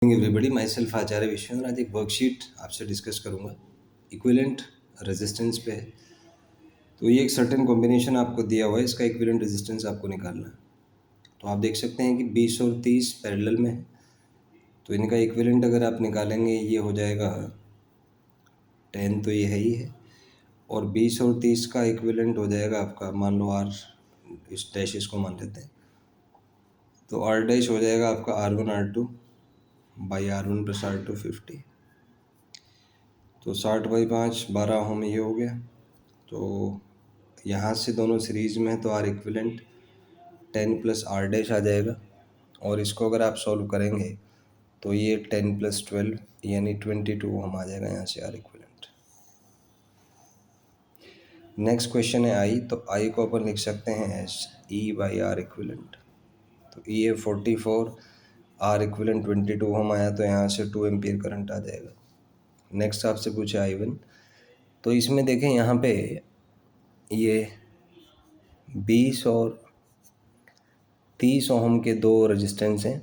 Everybody, my self आचार्य विश्वेंद्र। आज एक worksheet आपसे डिस्कस करूंगा, इक्विवेलेंट रेजिस्टेंस पे है। तो ये एक सर्टेन कॉम्बिनेशन आपको दिया हुआ है, इसका इक्विवेलेंट रेजिस्टेंस आपको निकालना है। तो आप देख सकते हैं कि 20 और 30 पैरेलल में है, तो इनका इक्विवेलेंट अगर आप निकालेंगे ये हो जाएगा 10, तो ये है ही है। और 20 और 30 का इक्विवेलेंट हो जाएगा आपका, मान लो आर, इस डैश इसको मान लेते हैं, तो आर डैश हो जाएगा आपका R1 R2 by R1 plus R2 50। तो 60/5 12 ओम ये हो गया। तो यहाँ से दोनों सीरीज में है तो R equivalent 10 plus R dash आ जाएगा। और इसको अगर आप सॉल्व करेंगे तो ये 10 प्लस 12 यानी 22 ओम आ जाएगा यहाँ से आर इक्विवेलेंट। नेक्स्ट क्वेश्चन है आई, तो आई को अपन लिख सकते हैं S E by R equivalent. तो ई है 44, आर इक्विवेलेंट 22 ओम आया, तो यहाँ से 2 एम्पियर करंट आ जाएगा। नेक्स्ट आपसे पूछा I1, तो इसमें देखें यहाँ पे ये 20 और 30 ओम के दो रेजिस्टेंस हैं।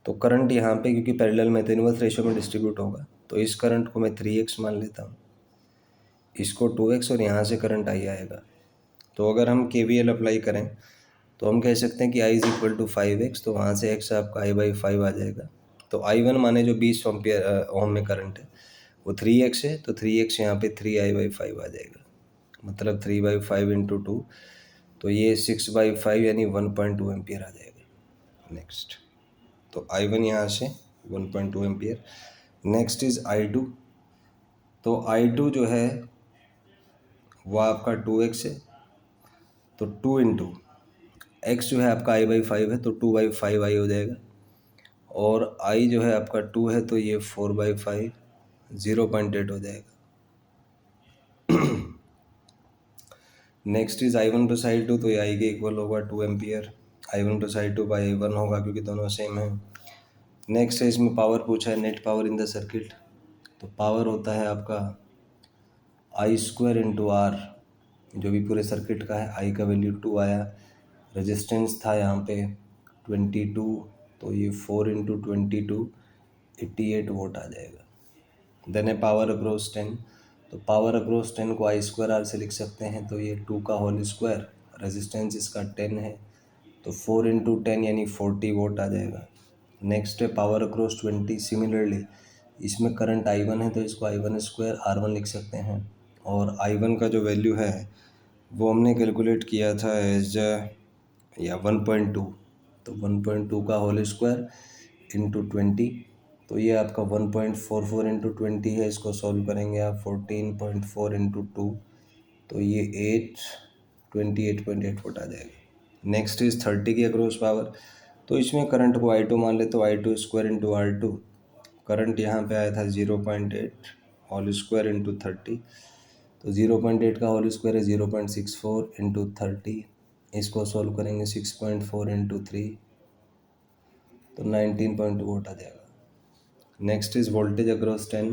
तो करंट यहाँ पे क्योंकि पैरेलल में तो इनवर्स रेशियो में डिस्ट्रीब्यूट होगा, तो इस करंट को मैं 3x मान लेता हूँ, इसको 2x, और यहाँ से करंट आई आएगा। तो अगर हम KVL अप्लाई करें तो हम कह सकते हैं कि I is equal to 5x, तो वहाँ से x आपका I/5 आ जाएगा। तो I1 माने जो 20 ओम में करंट है वो 3x है, तो 3x यहाँ पे 3I/5 आ जाएगा, मतलब 3/5 इंटू 2, तो ये 6/5 यानी 1.2 एम्पियर आ जाएगा। नेक्स्ट, तो I1 यहाँ से 1.2 एम्पियर। नेक्स्ट इज़ I2, तो I2 जो है वो आपका 2x है, तो 2 इंटू x जो है आपका I/5 है, तो 2/5 I हो जाएगा। और I जो है आपका 2 है, तो ये 4/5 0.8 हो जाएगा। Next is I1 plus I2, तो ये I के इक्वल होगा 2 ampere. I1 plus I2 by I1 होगा क्योंकि दोनों सेम है। नेक्स्ट है, इसमें पावर पूछा है, net power in the circuit. तो पावर होता है आपका I² इंटू आर, जो भी पूरे सर्किट का है। I का वैल्यू 2 आया, रेजिस्टेंस था यहाँ पे 22, तो ये 4 इंटू 22 88 वोट आ जाएगा। देन है पावर अक्रॉस 10, तो पावर अक्रॉस 10 को I² R से लिख सकते हैं, तो ये 2 का होल स्क्वायर, रेजिस्टेंस इसका 10 है, तो 4 इंटू 10 यानी 40 वोट आ जाएगा। नेक्स्ट है पावर अक्रॉस 20, सिमिलरली इसमें करंट I1 है, तो इसको I1² R1 लिख सकते हैं। और I1 का जो वैल्यू है वो हमने कैलकुलेट किया था एज या 1.2, तो 1.2 का होल स्क्वायर इंटू 20, तो ये आपका 1.44 इंटू 20 है। इसको सॉल्व करेंगे आप 14.4 इंटू 2, तो ये 28.8 वोट आ जाएगा। नेक्स्ट इज 30 की अक्रॉस पावर, तो इसमें करंट को I2 मान ले, तो I2² इंटू R2, करंट यहाँ पे आया था 0.8 होल स्क्वायर इंटू 30, तो 0.8 का होल स्क्वायर है 0.64 इंटू 30, इसको सॉल्व करेंगे 6.4 इंटू 3, तो 19.2 वोट आ जाएगा। नेक्स्ट इज़ वोल्टेज अक्रॉस 10,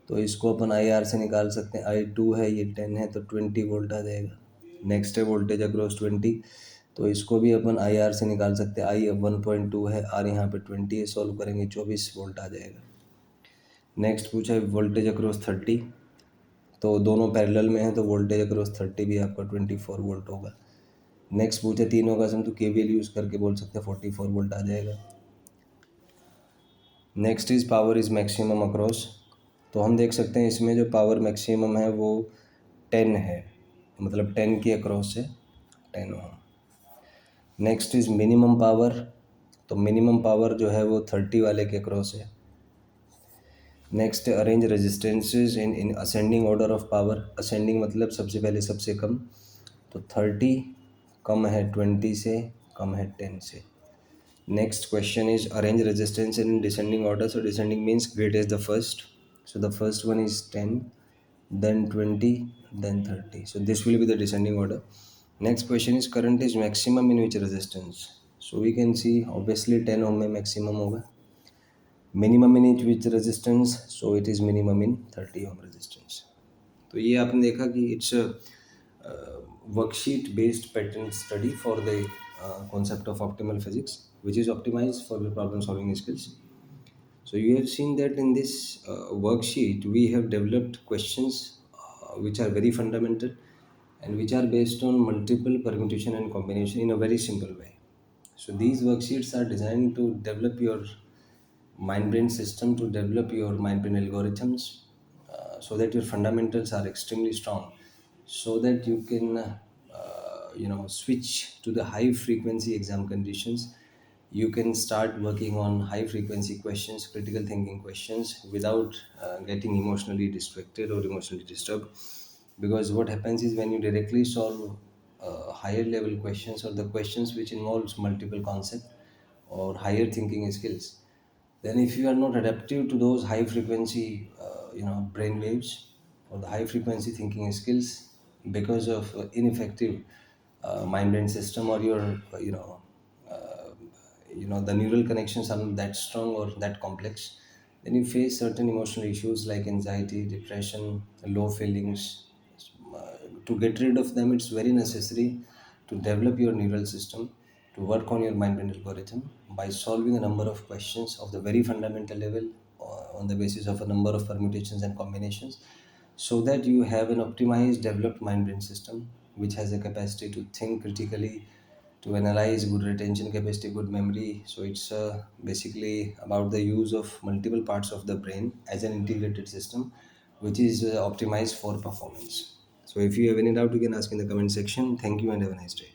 तो इसको अपन IR से निकाल सकते हैं। I2 है, ये 10 है, तो 20 वोल्ट आ जाएगा। नेक्स्ट है वोल्टेज अक्रॉस 20, तो इसको भी अपन IR से निकाल सकते हैं। I अब 1.2 है, R यहाँ पे 20 है, सॉल्व करेंगे 24 वोल्ट आ जाएगा। नेक्स्ट पूछा है वोल्टेज अक्रॉस 30, तो दोनों पैरेलल में है, तो वोल्टेज अक्रॉस 30 भी आपका 24 वोल्ट होगा। नेक्स्ट पूछे तीनों का सम, तो KVL यूज़ करके बोल सकते हैं 44 वोल्ट आ जाएगा। Next is power is maximum across, तो हम देख सकते हैं इसमें जो पावर मैक्सिमम है वो 10 है, मतलब 10 के अक्रॉस है 10 ओम। नेक्स्ट इज़ मिनिमम पावर, तो मिनिमम पावर जो है वो 30 वाले के अक्रॉस है। Next arrange resistances in ascending order of power, ascending मतलब सबसे पहले सबसे कम, तो 30 कम है 20 से, कम है 10 से। Next question is arrange resistance in descending order, so descending means greatest the first, so the first one is 10, then 20, then 30, so this will be the descending order. Next question is current is maximum in which resistance, so we can see obviously 10 ohm में maximum होगा। minimum in which resistance, so it is minimum in 30 ohm resistance। तो ये आपने देखा कि it's a worksheet based pattern study for the concept of optimal physics which is optimized for the problem solving skills। So you have seen that in this worksheet, we have developed questions which are very fundamental and which are based on multiple permutation and combination in a very simple way. So these worksheets are designed to develop your mind brain system, to develop your mind brain algorithms, so that your fundamentals are extremely strong, so that you can switch to the high frequency exam conditions. You can start working on high frequency questions, critical thinking questions, without getting emotionally distracted or emotionally disturbed. Because what happens is, when you directly solve higher level questions, or the questions which involves multiple concept or higher thinking skills, then if you are not adaptive to those high frequency brain waves or the high frequency thinking skills, because of ineffective mind brain system, or your the neural connections are not that strong or that complex, then you face certain emotional issues like anxiety, depression, low feelings. To get rid of them, it's very necessary to develop your neural system, to work on your mind brain algorithm by solving a number of questions of the very fundamental level, on the basis of a number of permutations and combinations, so that you have an optimized developed mind brain system which has a capacity to think critically, to analyze, good retention capacity, good memory. So it's basically about the use of multiple parts of the brain as an integrated system, which is optimized for performance. So if you have any doubt, you can ask in the comment section. Thank you and have a nice day.